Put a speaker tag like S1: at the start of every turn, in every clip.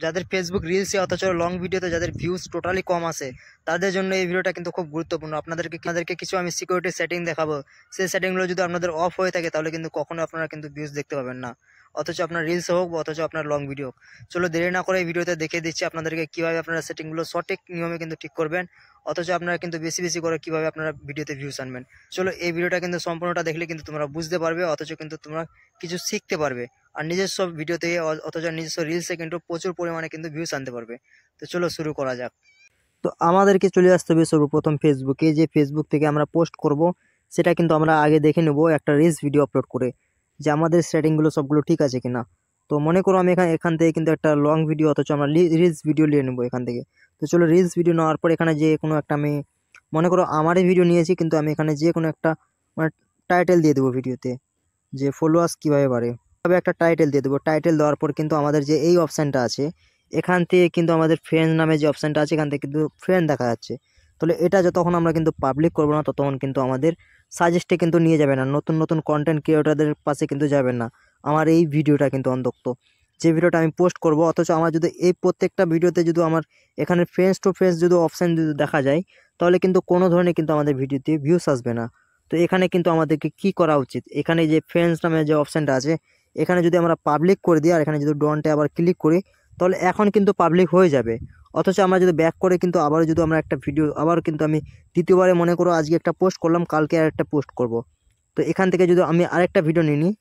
S1: যাদের ফেসবুক রিলসে অথচ লং ভিডিওতে যাদের ভিউজ টোটালি কম আছে, তাদের জন্য এই ভিডিওটা কিন্তু খুব গুরুত্বপূর্ণ। আপনাদেরকে কিছু আমি সিকিউরিটি সেটিং দেখাবো। সেই সেটিংগুলো যদি আপনাদের অফ হয়ে থাকে তাহলে কিন্তু কখনো আপনারা কিন্তু ভিউজ দেখতে পাবেন না, অথচ আপনার রিলস হোক বা অথচ আপনার লং ভিডিও হোক। চলো দেরি না করে এই ভিডিওতে দেখিয়ে দিচ্ছি আপনাদেরকে কিভাবে আপনারা সেটিংগুলো সঠিক নিয়মে কিন্তু ঠিক করবেন, অথচ আপনারা কিন্তু বেশি বেশি করে কিভাবে আপনারা ভিডিওতে ভিউজ আনবেন। চলো এই ভিডিওটা কিন্তু সম্পূর্ণটা দেখলে কিন্তু তোমরা বুঝতে পারবে, অথচ কিন্তু তোমরা কিছু শিখতে পারবে। আর নিজস্ব ভিডিওতে অথচ নিজস্ব রিলসে কিন্তু প্রচুর পরিমাণে কিন্তু ভিউজ আনতে পারবে। তো চলো শুরু করা যাক। তো আমাদেরকে চলে আসতে হবে সর্বপ্রথম ফেসবুকে। যে ফেসবুক থেকে আমরা পোস্ট করব সেটা কিন্তু আমরা আগে দেখে নেব একটা রিলস ভিডিও আপলোড করে, যে আমাদের সেটিংগুলো সবগুলো ঠিক আছে কিনা। তো মনে করো আমি এখান থেকে কিন্তু একটা লং ভিডিও অথচ আমরা রিলস ভিডিও নিয়ে নেবো এখান থেকে। তো চলো রিলস ভিডিও নেওয়ার পর এখানে যে কোনো একটা আমি মনে করো আমারই ভিডিও নিয়েছি, কিন্তু আমি এখানে যে কোনো একটা মানে টাইটেল দিয়ে দেবো ভিডিওতে, যে ফলোয়ার্স কীভাবে বাড়ে, তবে একটা টাইটেল দিয়ে দেবো। টাইটেল দেওয়ার পর কিন্তু আমাদের যে এই অপশানটা আছে এখান থেকে কিন্তু আমাদের ফ্রেন্ড নামে যে অপশানটা আছে এখান থেকে কিন্তু ফ্রেন্ড দেখা যাচ্ছে। তাহলে এটা যতক্ষণ আমরা কিন্তু পাবলিক করবো না ততক্ষণ কিন্তু আমাদের সাজেস্টে কিন্তু নিয়ে যাবে না, নতুন নতুন কন্টেন্ট ক্রিয়েটরদের পাশে কিন্তু যাবে না আমার এই ভিডিওটা কিন্তু অন্তত যে ভিডিওটা আমি পোস্ট করব। অথচ আমার যদি এই প্রত্যেকটা ভিডিওতে যদি আমার এখানে ফ্রেন্ডস টু ফ্রেন্ডস যদি অপশান যদি দেখা যায় তাহলে কিন্তু কোনো ধরনের কিন্তু আমাদের ভিডিওতে ভিউস আসবে না। তো এখানে কিন্তু আমাদেরকে কি করা উচিত, এখানে যে ফ্রেন্ডস নামে যে অপশানটা আছে এখানে যদি আমরা পাবলিক করে দিই আর এখানে যদি ডনটে আবার ক্লিক করি তাহলে এখন কিন্তু পাবলিক হয়ে যাবে। অথচ আমরা যদি ব্যাক করে কিন্তু আবার যদি আমরা একটা ভিডিও আবার কিন্তু আমি দ্বিতীয়বারে মনে করো আজকে একটা পোস্ট করলাম, কালকে আর একটা পোস্ট করব, তো এখান থেকে যদি আমি আরেকটা ভিডিও নিই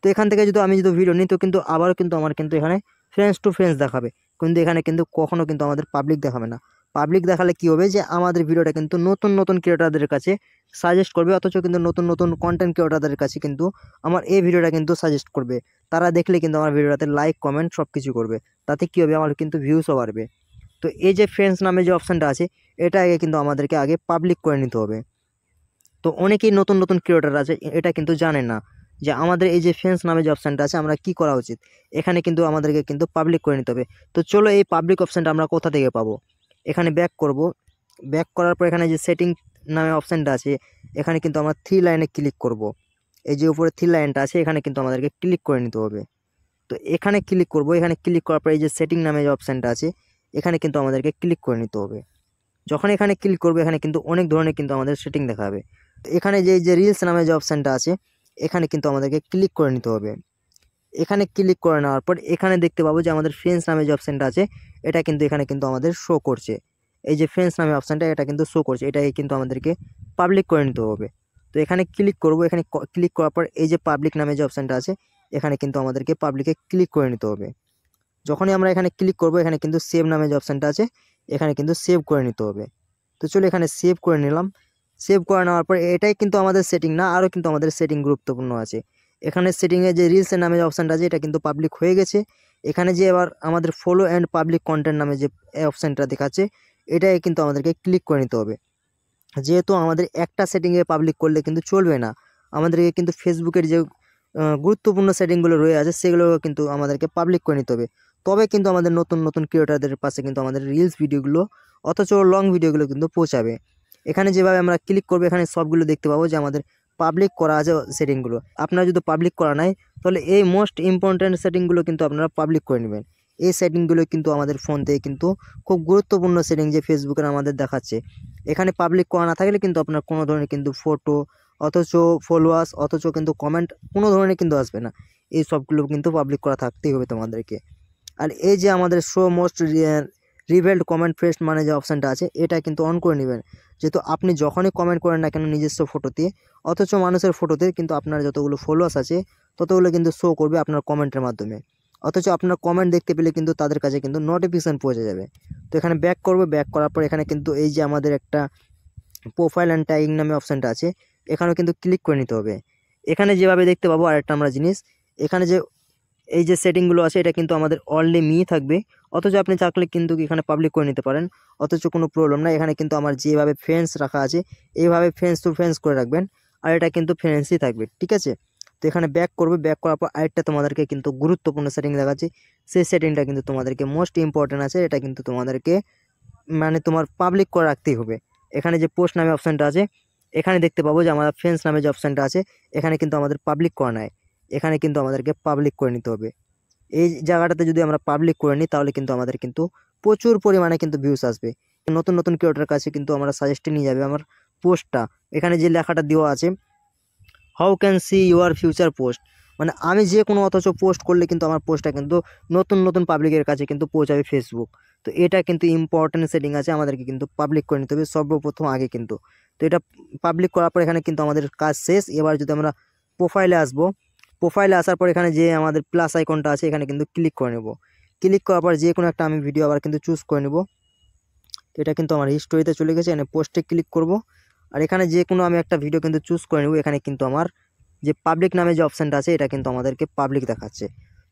S1: তো এখান থেকে যদি আমি ভিডিও নিই তো কিন্তু আবারও কিন্তু আমার কিন্তু এখানে ফ্রেন্ডস টু ফ্রেন্ডস দেখাবে, কিন্তু এখানে কিন্তু কখনো কিন্তু আমাদের পাবলিক দেখাবে না। পাবলিক দেখালে কি হবে, যে আমাদের ভিডিওটা কিন্তু নতুন নতুন ক্রিয়েটারদের কাছে সাজেস্ট করবে, অথচ কিন্তু নতুন নতুন কন্টেন্ট ক্রিয়েটারদের কাছে কিন্তু আমার এই ভিডিওটা কিন্তু সাজেস্ট করবে। তারা দেখলে কিন্তু আমার ভিডিওটাতে লাইক কমেন্ট সব কিছু করবে, তাতে কী হবে আমার কিন্তু ভিউসও বাড়বে। তো এই যে ফ্রেন্ডস নামে যে অপশানটা আছে এটা আগে কিন্তু আমাদেরকে আগে পাবলিক করে নিতে হবে। তো অনেকেই নতুন নতুন ক্রিয়েটার আছে এটা কিন্তু জানে না যে আমাদের এই যে ফ্রেন্ডস নামে যে অপশানটা আছে আমরা কি করা উচিত, এখানে কিন্তু আমাদেরকে কিন্তু পাবলিক করে নিতে হবে। তো চলো এই পাবলিক অপশানটা আমরা কোথা থেকে পাবো, এখানে ব্যাক করব। ব্যাক করার পর এখানে যে সেটিং নামে অপশানটা আছে এখানে কিন্তু আমরা থ্রি লাইনে ক্লিক করব। এই যে উপরে থ্রি লাইনটা আছে এখানে কিন্তু আমাদেরকে ক্লিক করে নিতে হবে। তো এখানে ক্লিক করব, এখানে ক্লিক করার পর এই যে সেটিং নামে যে অপশানটা আছে এখানে কিন্তু আমাদেরকে ক্লিক করে নিতে হবে। যখন এখানে ক্লিক করবে এখানে কিন্তু অনেক ধরনের কিন্তু আমাদের সেটিং দেখাবে। এখানে যে রিলস নামে যে অপশানটা আছে এখানে কিন্তু আমাদেরকে ক্লিক করে নিতে হবে। এখানে ক্লিক করে নেওয়ার পর এখানে দেখতে পাবো যে আমাদের ফ্রেন্ডস নামে যে অপশানটা আছে এটা কিন্তু এখানে কিন্তু আমাদের শো করছে। এই যে ফ্রেন্ডস নামে অপশানটা এটা কিন্তু শো করছে, এটাকে কিন্তু আমাদেরকে পাবলিক করে নিতে হবে। তো এখানে ক্লিক করব, এখানে ক্লিক করার পর এই যে পাবলিক নামে যে অপশানটা আছে এখানে কিন্তু আমাদেরকে পাবলিকে ক্লিক করে নিতে হবে। যখনই আমরা এখানে ক্লিক করব এখানে কিন্তু সেভ নামে যে অপশানটা আছে এখানে কিন্তু সেভ করে নিতে হবে। তো চলো এখানে সেভ করে নিলাম। সেভ করে নেওয়ার পর এটাই কিন্তু আমাদের সেটিং না, আরও কিন্তু আমাদের সেটিং গুরুত্বপূর্ণ আছে। এখানে সেটিংয়ে যে রিলসের নামে যে অপশানটা আছে এটা কিন্তু পাবলিক হয়ে গেছে। এখানে যে এবার আমাদের ফলো অ্যান্ড পাবলিক কন্টেন্ট নামে যে অপশানটা দেখাচ্ছে এটাই কিন্তু আমাদেরকে ক্লিক করে নিতে হবে। যেহেতু আমাদের একটা সেটিংয়ে পাবলিক করলে কিন্তু চলবে না, আমাদেরকে কিন্তু ফেসবুকের যে গুরুত্বপূর্ণ সেটিংগুলো রয়ে আছে সেগুলো কিন্তু আমাদেরকে পাবলিক করে নিতে হবে। তবে কিন্তু আমাদের নতুন নতুন ক্রিয়েটারদের পাশে কিন্তু আমাদের রিলস ভিডিওগুলো অথচ লং ভিডিওগুলো কিন্তু পৌঁছাবে। এখানে যেভাবে আমরা ক্লিক করবো এখানে সবগুলো দেখতে পাবো যে আমাদের পাবলিক করা আছে সেটিংগুলো। আপনারা যদি পাবলিক করা নাই তাহলে এই মোস্ট ইম্পর্ট্যান্ট সেটিংগুলো কিন্তু আপনারা পাবলিক করে নেবেন। এই সেটিংগুলো কিন্তু আমাদের ফোন থেকে কিন্তু খুব গুরুত্বপূর্ণ সেটিং যে ফেসবুকের আমাদের দেখাচ্ছে। এখানে পাবলিক করা না থাকলে কিন্তু আপনার কোনো ধরনের কিন্তু ফটো অথচ ফলোয়ার্স অথচ কিন্তু কমেন্ট কোনো ধরনের কিন্তু আসবে না। এই সবগুলো কিন্তু পাবলিক করা থাকতেই হবে তোমাদেরকে। আর এই যে আমাদের শো মোস্ট রিভেলড কমেন্ট ফ্রেস্ট মানে যে অপশানটা আছে এটা কিন্তু অন করে নেবেন, যেহেতু আপনি যখনই কমেন্ট করেন না কেন নিজস্ব ফটোতে অথচ মানুষের ফটোতে কিন্তু আপনার যতগুলো ফলোয়ার্স আছে ততগুলো কিন্তু শো করবে আপনার কমেন্টের মাধ্যমে। অথচ আপনার কমেন্ট দেখতে পেলে কিন্তু তাদের কাছে কিন্তু নোটিফিকেশান পৌঁছে যাবে। তো এখানে ব্যাক করবে, ব্যাক করার পর এখানে কিন্তু এই যে আমাদের একটা প্রোফাইল অ্যান্ড ট্যাগিং নামে অপশানটা আছে এখানেও কিন্তু ক্লিক করে নিতে হবে। এখানে যেভাবে দেখতে পাবো আরেকটা আমরা জিনিস, এখানে যে এই যে সেটিংগুলো আছে এটা কিন্তু আমাদের অলরেডি থাকবে, অথচ আপনি চাইলে কিন্তু এখানে পাবলিক করে নিতে পারেন, অথচ কোনো প্রবলেম না। এখানে কিন্তু আমার যেভাবে ফ্রেন্ডস রাখা আছে এইভাবে ফ্রেন্ডস টু ফ্রেন্ডস করে রাখবেন, আর এটা কিন্তু ফ্রেন্ডসই থাকবে, ঠিক আছে। তো এখানে ব্যাক করবে, ব্যাক করার পর আরেকটা তোমাদেরকে কিন্তু গুরুত্বপূর্ণ সেটিং দেখাচ্ছি, সেই সেটিংটা কিন্তু তোমাদেরকে মোস্ট ইম্পর্টেন্ট আছে, এটা কিন্তু তোমাদেরকে মানে তোমার পাবলিক করে রাখতেই হবে। এখানে যে পোস্ট নামে অপশানটা আছে এখানে দেখতে পাবো যে আমার ফ্রেন্ডস নামে যে অপশানটা আছে এখানে কিন্তু আমাদের পাবলিক করা নাই, এখানে কিন্তু আমাদেরকে পাবলিক করে নিতে হবে। এই জায়গাটাতে যদি আমরা পাবলিক করে নিই তাহলে কিন্তু আমাদের কিন্তু প্রচুর পরিমাণে কিন্তু ভিউস আসবে। নতুন নতুন ক্রিয়েটরের কাছে কিন্তু আমরা সাজেস্টে নিয়ে যাবে আমার পোস্টটা। এখানে যে লেখাটা দেওয়া আছে, how can see your future post, মানে আমি যে কোনো অথচ পোস্ট করলে কিন্তু আমার পোস্টটা কিন্তু নতুন নতুন পাবলিকের কাছে কিন্তু পৌঁছাবে ফেসবুক। তো এটা কিন্তু ইম্পর্টেন্ট সেটিং আছে, আমাদেরকে কিন্তু পাবলিক করে নিতে হবে সর্বপ্রথম আগে কিন্তু। তো এটা পাবলিক করার পর এখানে কিন্তু আমাদের কাজ শেষ। এবার যদি আমরা প্রোফাইলে আসবো, প্রোফাইলে আসার পর এখানে যে আমাদের প্লাস আইকনটা আছে এখানে কিন্তু ক্লিক করে নেব। ক্লিক করার পর যে কোনো একটা আমি ভিডিও আবার কিন্তু চুজ করে নেব। তো এটা কিন্তু আমার হিস্টোরিতে চলে গেছে, এখানে পোস্টে ক্লিক করব। আর এখানে যে কোনো আমি একটা ভিডিও কিন্তু চুজ করে নেব। এখানে কিন্তু আমার যে পাবলিক নামে যে অপশানটা আছে এটা কিন্তু আমাদেরকে পাবলিক দেখাচ্ছে।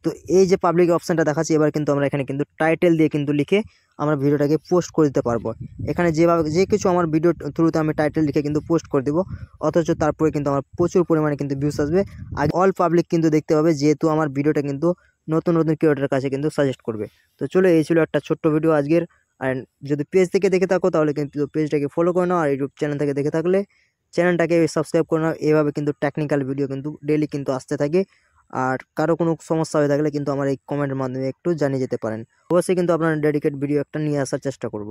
S1: তো এই যে পাবলিক অপশানটা দেখাচ্ছে, এবার কিন্তু আমরা এখানে কিন্তু টাইটেল দিয়ে কিন্তু লিখে আমরা ভিডিওটাকে পোস্ট করে দিতে পারবো। এখানে যেভাবে যে কিছু আমার ভিডিও থ্রুতে আমি টাইটেল লিখে কিন্তু পোস্ট করে দেবো, অথচ তারপরে কিন্তু আমার প্রচুর পরিমাণে কিন্তু ভিউস আসবে। আর অল পাবলিক কিন্তু দেখতে পাবে, যেহেতু আমার ভিডিওটা কিন্তু নতুন নতুন ক্রিয়েটরের কাছে কিন্তু সাজেস্ট করবে। তো চলো, এই ছিল একটা ছোট্ট ভিডিও আজকের। আর যদি পেজ থেকে দেখে থাকো তাহলে কিন্তু পেজটাকে ফলো করে নাও, আর ইউটিউব চ্যানেল থেকে দেখে থাকলে চ্যানেলটাকে সাবস্ক্রাইব করে নাও। এভাবে কিন্তু টেকনিক্যাল ভিডিও কিন্তু ডেইলি কিন্তু আসতে থাকে। আর কারো কোনো সমস্যা হয়ে থাকলে কিন্তু আমার এই কমেন্টের মাধ্যমে একটু জানিয়ে যেতে পারেন। অবশ্যই কিন্তু আপনার ডেডিকেট ভিডিও একটা নিয়ে আসার চেষ্টা করব।